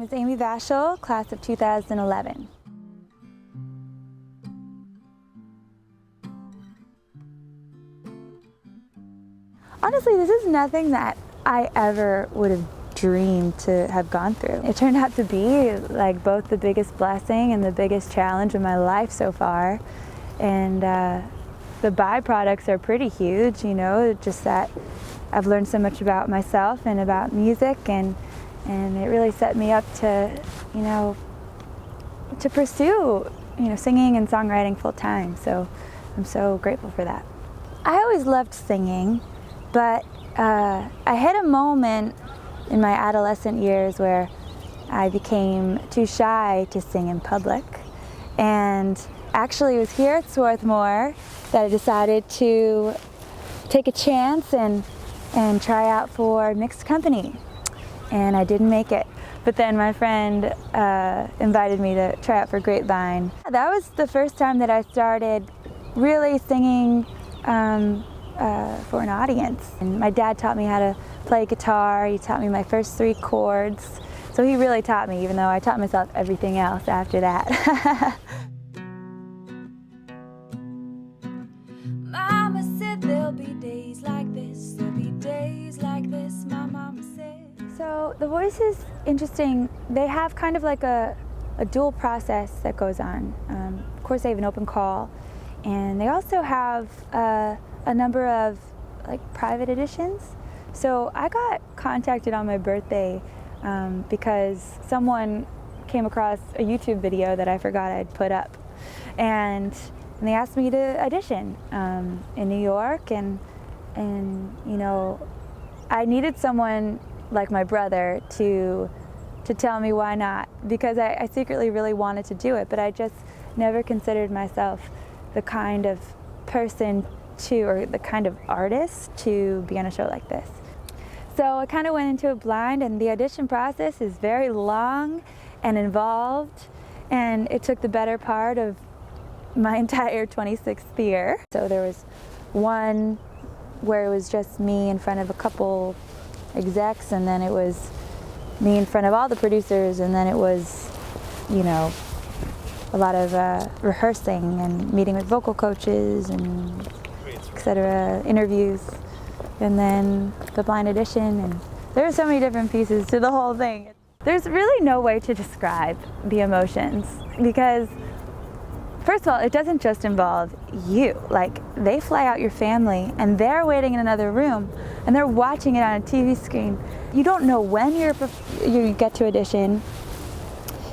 is Amy Vachel, class of 2011. Honestly, this is nothing that I ever would have dreamed to have gone through. It turned out to be like both the biggest blessing and the biggest challenge of my life so far. And the byproducts are pretty huge, you know, just that I've learned so much about myself and about music, and it really set me up to, you know, to pursue, you know, singing and songwriting full time. So I'm so grateful for that. I always loved singing, but I hit a moment in my adolescent years where I became too shy to sing in public. And actually it was here at Swarthmore that I decided to take a chance and try out for mixed company. And I didn't make it. But then my friend invited me to try out for Grapevine. That was the first time that I started really singing for an audience. And my dad taught me how to play guitar. He taught me my first 3 chords. So he really taught me, even though I taught myself everything else after that. Mama said there'll be days like this, there'll be days like this, my mama said. So The Voice is interesting. They have kind of like a dual process that goes on. Of course, they have an open call, and they also have a number of like private auditions. So I got contacted on my birthday because someone came across a YouTube video that I forgot I'd put up, and they asked me to audition in New York, and you know, I needed someone like my brother to tell me why not, because I secretly really wanted to do it, but I just never considered myself the kind of person or the kind of artist to be on a show like this. So I kind of went into it blind, and the audition process is very long and involved, and it took the better part of my entire 26th year. So there was one where it was just me in front of a couple execs, and then it was me in front of all the producers, and then it was, you know, a lot of rehearsing and meeting with vocal coaches and etc., interviews, and then the blind audition, and there were so many different pieces to the whole thing. There's really no way to describe the emotions, because first of all, it doesn't just involve you. Like, they fly out your family, and they're waiting in another room, and they're watching it on a TV screen. You don't know when you get to audition.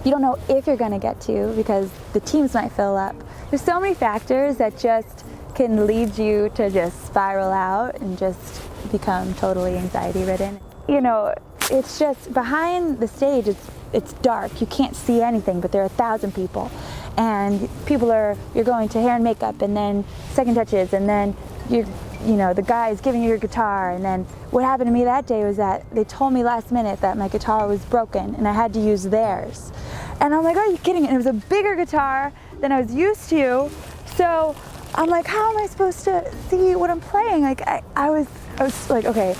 You don't know if you're going to get to, because the teams might fill up. There's so many factors that just can lead you to just spiral out and just become totally anxiety-ridden. You know, it's just behind the stage, it's dark. You can't see anything, but there are 1,000 people. And you're going to hair and makeup, and then second touches, and then you know, the guy is giving you your guitar. And then what happened to me that day was that they told me last minute that my guitar was broken and I had to use theirs. And I'm like, are you kidding? And it was a bigger guitar than I was used to. So I'm like, how am I supposed to see what I'm playing? Like, I was like, okay.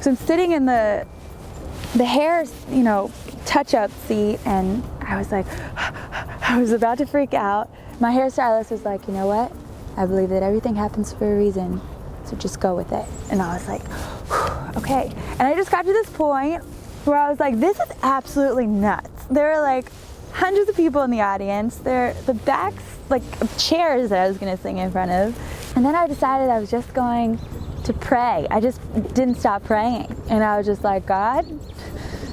So I'm sitting in the hair, you know, touch-up seat, and I was like, I was about to freak out. My hairstylist was like, you know what? I believe that everything happens for a reason, so just go with it. And I was like, okay. And I just got to this point where I was like, this is absolutely nuts. There were like hundreds of people in the audience. The backs, like, of chairs that I was gonna sing in front of. And then I decided I was just going to pray. I just didn't stop praying. And I was just like, God,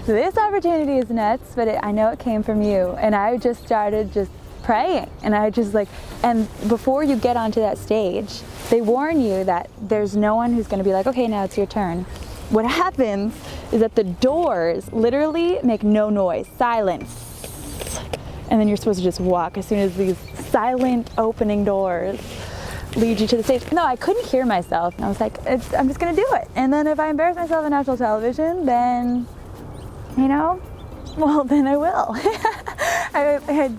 this opportunity is nuts, but I know it came from you. And I just started just praying. And I just like, and before you get onto that stage, they warn you that there's no one who's gonna be like, okay, now it's your turn. What happens is that the doors literally make no noise, silence. And then you're supposed to just walk as soon as these silent opening doors lead you to the stage. No, I couldn't hear myself. And I was like, I'm just gonna do it. And then if I embarrass myself on national television, then, you know, well, then I will. I had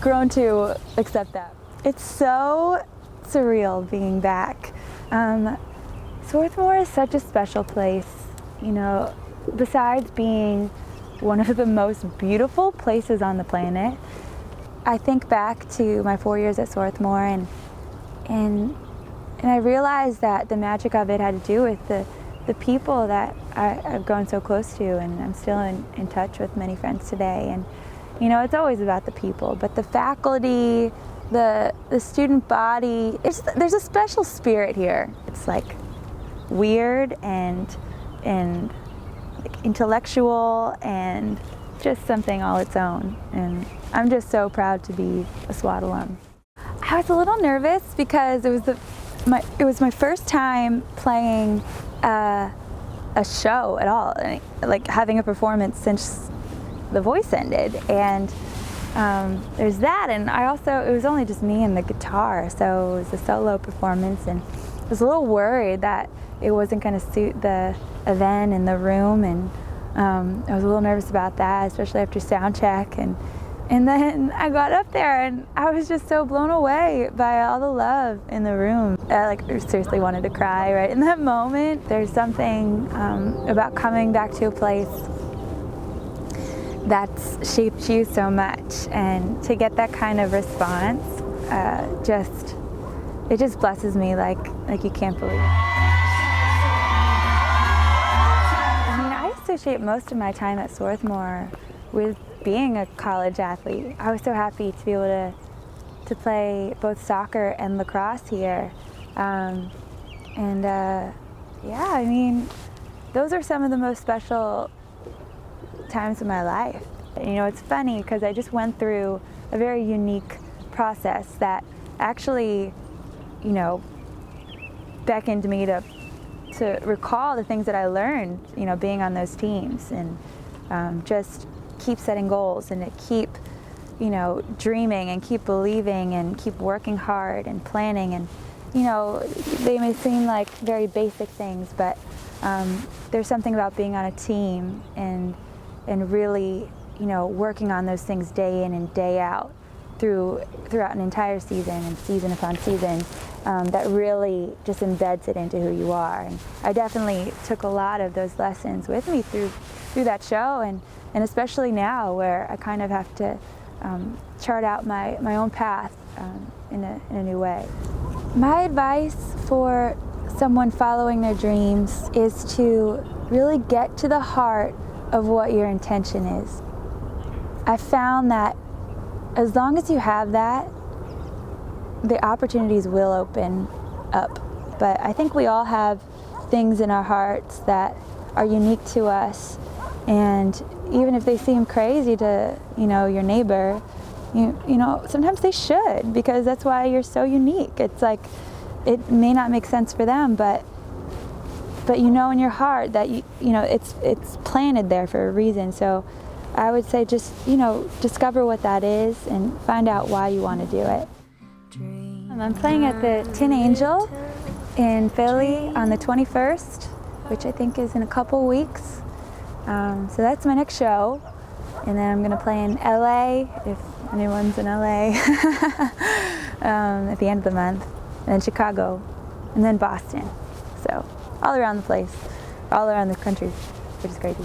grown to accept that. It's so surreal being back. Swarthmore is such a special place. You know, besides being one of the most beautiful places on the planet. I think back to my 4 years at Swarthmore and I realized that the magic of it had to do with the people that I've grown so close to, and I'm still in touch with many friends today. And you know, it's always about the people, but the faculty, the student body, there's a special spirit here. It's like weird and like intellectual and just something all its own. And I'm just so proud to be a SWAT alum. I was a little nervous because it was my first time playing a show at all, like having a performance since The Voice ended, and there's that. And it was only just me and the guitar, so it was a solo performance, and I was a little worried that it wasn't going to suit the event and the room, and I was a little nervous about that, especially after sound check. And then I got up there and I was just so blown away by all the love in the room. I seriously wanted to cry right in that moment. There's something about coming back to a place that's shaped you so much, and to get that kind of response, it just blesses me like you can't believe. I mean, I associate most of my time at Swarthmore with being a college athlete. I was so happy to be able to play both soccer and lacrosse here. Yeah, I mean, those are some of the most special times of my life. You know, it's funny because I just went through a very unique process that actually, you know, beckoned me to recall the things that I learned, you know, being on those teams, and just keep setting goals and to keep, you know, dreaming and keep believing and keep working hard and planning. And, you know, they may seem like very basic things, but there's something about being on a team and really, you know, working on those things day in and day out throughout an entire season and season upon season, that really just embeds it into who you are. And I definitely took a lot of those lessons with me through that show, and especially now where I kind of have to chart out my own path in a new way. My advice for someone following their dreams is to really get to the heart of what your intention is. I found that as long as you have that, the opportunities will open up. But I think we all have things in our hearts that are unique to us, and even if they seem crazy to, you know, your neighbor, you know, sometimes they should, because that's why you're so unique. It's like, it may not make sense for them, but you know in your heart that you know it's planted there for a reason. So I would say just, you know, discover what that is and find out why you want to do it. I'm playing at the Tin Angel in Philly on the 21st, which I think is in a couple weeks. So that's my next show. And then I'm going to play in LA, if anyone's in LA, at the end of the month. And then Chicago, and then Boston. So all around the place, all around the country, which is crazy.